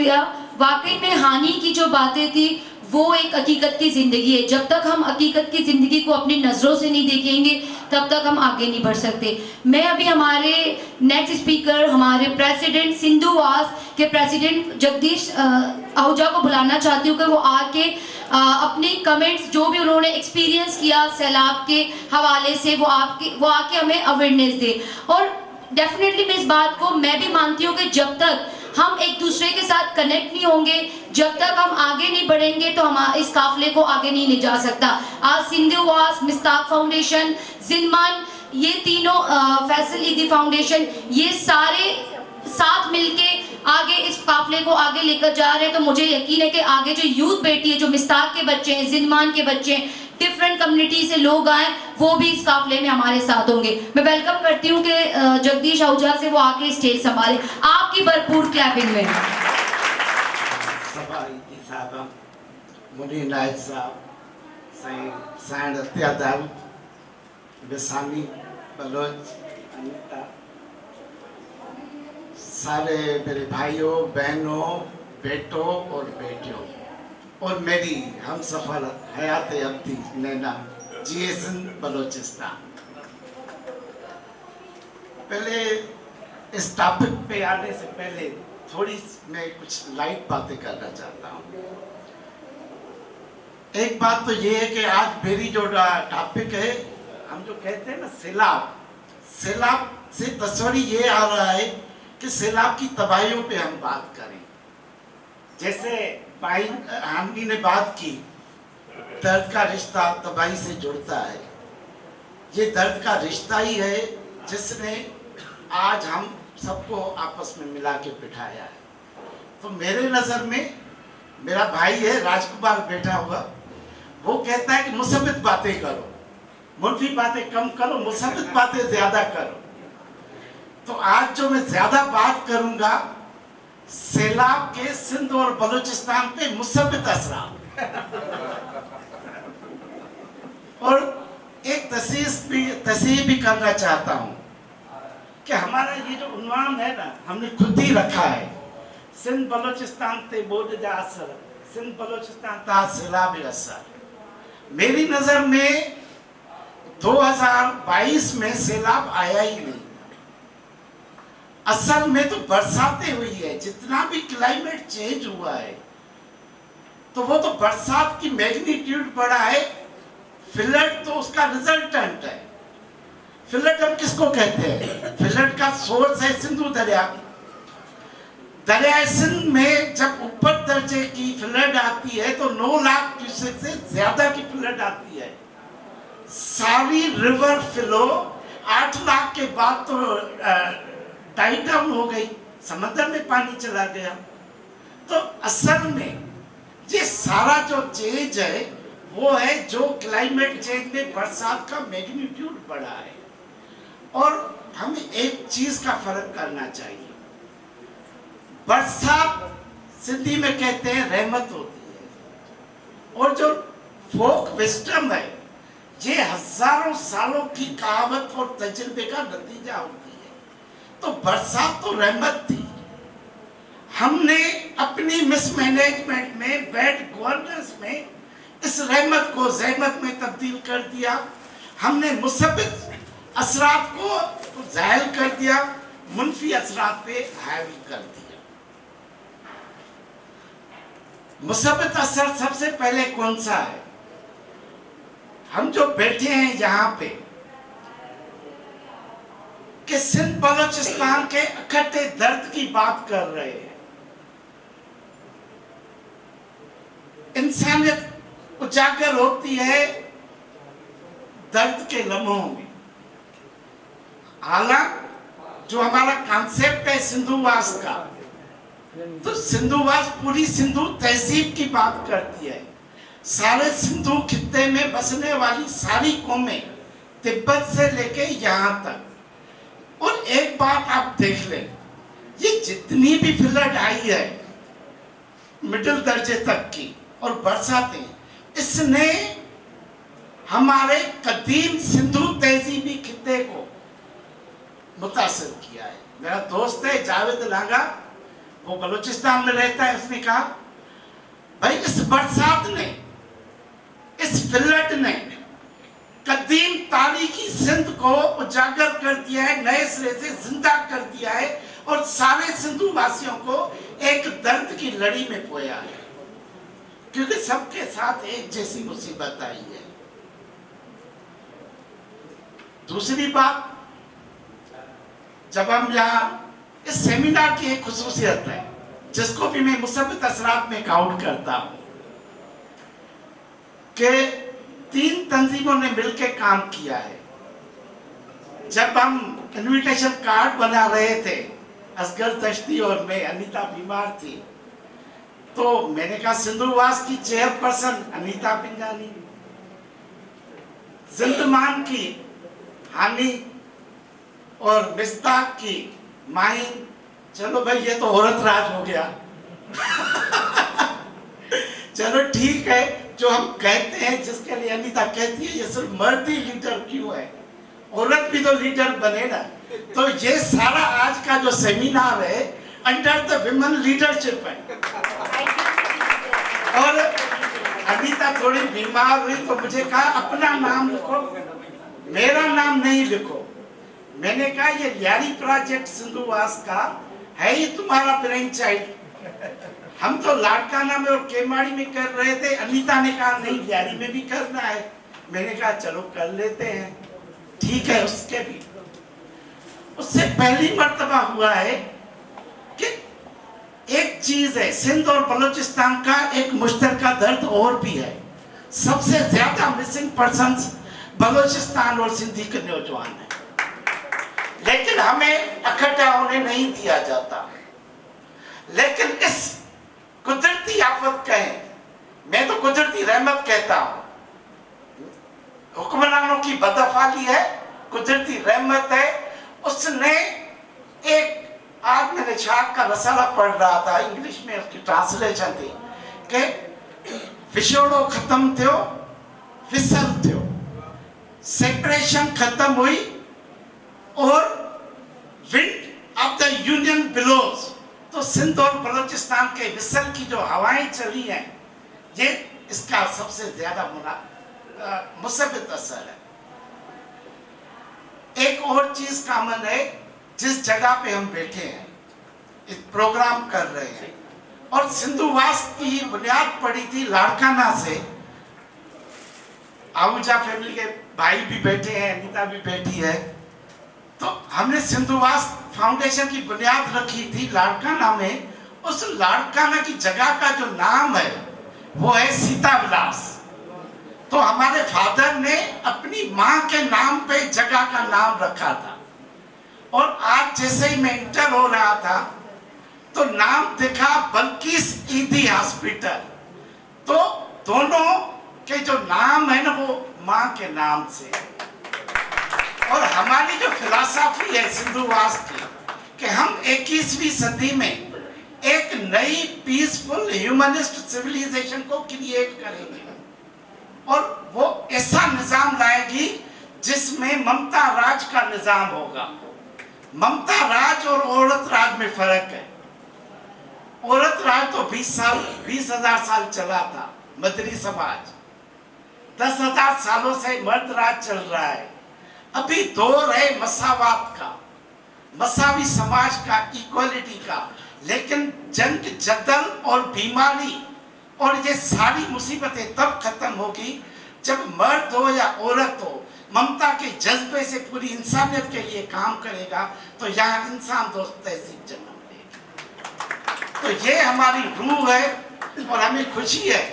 किया। वाकई में हानि की जो बातें थी वो एक हकीकत की ज़िंदगी है। जब तक हम हकीकत की ज़िंदगी को अपनी नज़रों से नहीं देखेंगे तब तक हम आगे नहीं बढ़ सकते। मैं अभी हमारे नेक्स्ट स्पीकर, हमारे प्रेसिडेंट सिंधुवास के प्रेसिडेंट जगदीश आहूजा को बुलाना चाहती हूँ कि वो आके अपनी कमेंट्स जो भी उन्होंने एक्सपीरियंस किया सैलाब के हवाले से वो आके हमें अवेयरनेस दे। और डेफिनेटली मैं इस बात को मैं भी मानती हूँ कि जब तक हम एक दूसरे के साथ कनेक्ट नहीं होंगे, जब तक हम आगे नहीं बढ़ेंगे तो हम इस काफिले को आगे नहीं ले जा सकता। आज सिंधुवास, मिस्ताक फाउंडेशन, जिनमान, ये तीनों फैसल ईदी फाउंडेशन, ये सारे साथ मिलके आगे इस काफिले को आगे लेकर जा रहे हैं। तो मुझे यकीन है कि आगे जो यूथ बैठी है, जो मिस्ताक के बच्चे हैं, जिनमान के बच्चे हैं, डिफरेंट कम्युनिटी से लोग आए, वो भी इस काफिले में हमारे साथ होंगे। मैं वेलकम करती हूँ कि जगदीश आहूजा से वो आके स्टेज संभाले। आपकी भरपूर क्लैपिंग में। मुनीर नायक साहब, सैन अत्यादाल, बेसामी, बलोच, अनिता, सारे मेरे भाइयों, बहनों, बेटों और बेटियों, और मेरी हम सफर हयात अब्दी नैना, जीएसन बलोचिस्तान। पहले इस टॉपिक पे आने से पहले थोड़ी मैं कुछ लाइट बातें करना चाहता हूँ। एक बात तो ये है कि आज मेरी जो टॉपिक है, हम जो कहते हैं ना सैलाब, सैलाब से तस्वीर ये आ रहा है कि सैलाब की तबाहियों पे हम बात करें। जैसे भाई हानवी ने बात की, दर्द का रिश्ता तबाही से जुड़ता है। ये दर्द का रिश्ता ही है जिसने आज हम सबको आपस में मिला के बिठाया है। तो मेरे नज़र में मेरा भाई है राजकुमार बैठा हुआ, वो कहता है कि मुसब्बित बातें करो, मुनफी बातें कम करो, मुसब्बित बातें ज़्यादा करो। तो आज जो मैं ज़्यादा बात करूँगा सैलाब के सिंध और बलूचिस्तान पे मुसब्बित असरात और एक तस्वीर भी करना चाहता हूँ कि हमारा ये जो उन्वान है ना, हमने खुद ही रखा है, सिंध बलूचिस्तान ते बोझ जा असर, सिंध बलूचिस्तान ता सैलाब असर। मेरी नज़र में 2022 में सैलाब आया ही नहीं। असल में तो बरसातें हुई है, जितना भी क्लाइमेट चेंज हुआ है तो वो तो बरसात की मैग्नीट्यूड बढ़ा है, फ्लड तो उसका रिजल्टेंट है। फ्लड हम किसको कहते हैं? फ्लड का सोर्स है सिंधु दरिया। दरिया सिंध में जब ऊपर दर्जे की फ्लड आती है तो 9 लाख क्यूसेक से ज्यादा की फ्लड आती है। सारी रिवर फ्लो 8 लाख के बाद तो टाइट डाउन हो गई, समंदर में पानी चला गया। तो असल में ये सारा जो चेंज है वो है जो क्लाइमेट चेंज में बरसात का मैग्नीट्यूड बढ़ा है। और हमें एक चीज का फर्क करना चाहिए, बरसात सिंधी में कहते हैं रहमत होती है, और जो फोक विस्डम है ये हजारों सालों की कहावत और तजुर्बे का नतीजा होती है। तो बरसात तो रहमत थी, हमने अपनी मिसमैनेजमेंट में, बैड गवर्नेंस में इस रहमत को ज़हमत में तब्दील कर दिया। हमने मुसब्बित असरात को ज़ाहिल कर दिया, मुनफी असरात पे हावी कर दिया। मुसब्बित असर सबसे पहले कौन सा है? हम जो बैठे हैं यहाँ पे कि सिंध बलूचिस्तान के इकट्ठे दर्द की बात कर रहे हैं। इंसानियत उजागर होती है दर्द के लम्हों में। हालांकि जो हमारा कॉन्सेप्ट है सिंधुवास का, तो सिंधुवास पूरी सिंधु तहजीब की बात करती है। सारे सिंधु खित्ते में बसने वाली सारी कौमें, तिब्बत से लेके यहाँ तक। और एक बात आप देख लें, ये जितनी भी फ्लड आई है मिडिल दर्जे तक की और बरसातें, इसने हमारे कदीम सिंधु तहजीबी खित्ते को मुतासिर किया है। मेरा दोस्त है जावेद लांगा, वो बलूचिस्तान में रहता है। उसने कहा भाई इस बरसात ने, इस फ्लड ने कदीम तारीखी सिंध को उजागर कर दिया है, नए सिरे से जिंदा कर दिया है और सारे सिंधु वासियों को एक दर्द की लड़ी में पोया है, क्योंकि सबके साथ एक जैसी मुसीबत आई है। दूसरी बात, जब हम यहाँ इस सेमिनार की एक खुसूसियत है जिसको भी मैं मुसब्बित असरात में काउंट करता हूं कि 3 तंजीमों ने मिलकर काम किया है। जब हम इनविटेशन कार्ड बना रहे थे, असगर तश्ती और मैं, अनीता बीमार थी, तो मैंने कहा सिंधुवास की चेयरपर्सन अनीता पिंजानी, जिंदमान की हानी और मिस्ताक की माहिन। चलो भाई ये तो औरत राज हो गया। चलो ठीक है, जो हम कहते हैं, जिसके लिए अनीता कहती है ये सिर्फ मर्द ही लीडर क्यों है, औरत भी तो लीडर बने ना। तो ये सारा आज का जो सेमिनार है अंडर द विमेन लीडरशिप है। और अनीता थोड़ी बीमार हुई तो मुझे कहा अपना नाम लिखो, मेरा नाम नहीं लिखो। मैंने कहा ये लियारी प्रोजेक्ट सिंधुवास का है ही तुम्हारा ब्रेन चाइल्ड। हम तो लाड़काना में और केमाड़ी में कर रहे थे। अनीता ने कहा नहीं लियारी में भी करना है। मैंने कहा चलो कर लेते हैं, ठीक है। उसके भी उससे पहली मर्तबा हुआ है कि एक चीज है, सिंध और बलूचिस्तान का एक मुश्तरका दर्द और भी है। सबसे ज्यादा मिसिंग पर्संस बलूचिस्तान और सिंधी के नौजवान हैं, लेकिन हमें इकट्ठा होने नहीं दिया जाता। लेकिन इस कुदरती आफत कहें, मैं तो कुदरती रहमत कहता हूं, हुक्मरानों की बदअफाली है, कुदरती रहमत है। उसने एक, आज मैंने शाख का रसाला पढ़ रहा था, इंग्लिश में उसकी ट्रांसलेशन थी कि विछोड़ो खत्म थियो, विसल थियो, सेपरेशन खत्म हुई और wind of the union bellows. तो सिंध और बलूचिस्तान के विसल की जो हवाएं चली हैं, ये इसका सबसे ज्यादा मुसब्बित असर है। एक और चीज कामन है, जिस जगह पे हम बैठे हैं, इस प्रोग्राम कर रहे हैं, और सिंधुवास की बुनियाद पड़ी थी लाड़काना से। आहूजा फैमिली के भाई भी बैठे हैं, अनीता भी बैठी है। तो हमने सिंधुवास फाउंडेशन की बुनियाद रखी थी लाड़काना में। उस लाड़काना की जगह का जो नाम है वो है सीता विलास। तो हमारे फादर ने अपनी माँ के नाम पे जगह का नाम रखा था। और आज जैसे ही मैं इंटर हो रहा था तो नाम दिखा बल्किस ईदी हॉस्पिटल। तो दोनों के जो नाम है ना वो माँ के नाम से। और हमारी जो फिलॉसफी है सिंधुवास की कि हम 21वीं सदी में एक नई पीसफुल ह्यूमनिस्ट सिविलाइजेशन को क्रिएट करेंगे, और वो ऐसा निजाम लाएगी जिसमें ममता राज का निजाम होगा। ममता राज और औरत राज में फर्क है। औरत राज तो 20,000 साल चला था, मदरी समाज। 10,000 सालों से मर्द राज चल रहा है। अभी दौर है मसावात का, मसावी समाज का, इक्वालिटी का। लेकिन जंग, जदल और बीमारी और ये सारी मुसीबतें तब खत्म होगी जब मर्द हो या औरत हो ममता के जज्बे से पूरी इंसानियत के लिए काम करेगा, तो यहाँ इंसान दोस्त तहजीब जन्म लेगी। तो ये हमारी रूह है और हमें खुशी है।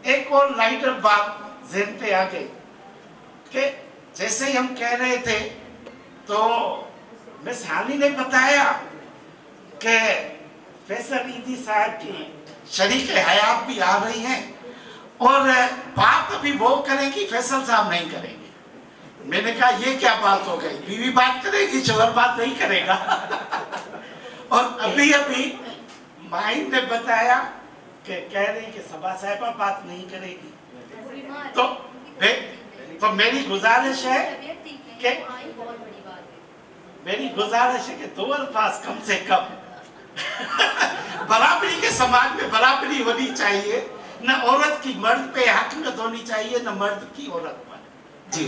एक और लाइटर बात ज़हन पे आ गई कि जैसे ही हम कह रहे थे तो मिस हानी ने बताया कि फैसल ईदी साहब की शरीक हयात भी आ रही हैं और बात अभी वो करेंगी, फैसल साहब नहीं करेंगे। मैंने कहा ये क्या बात हो गई, बीवी बात करेगी, शोहर बात नहीं करेगा। और अभी अभी माइन ने बताया कि कह रही कि सबा साहिबा बात नहीं करेगी। तो मेरी गुजारिश है कि दो अल्फाज कम से कम बराबरी के समाज में बराबरी होनी चाहिए, न औरत की मर्द पे हक न होनी चाहिए, न मर्द की औरत पर। जी।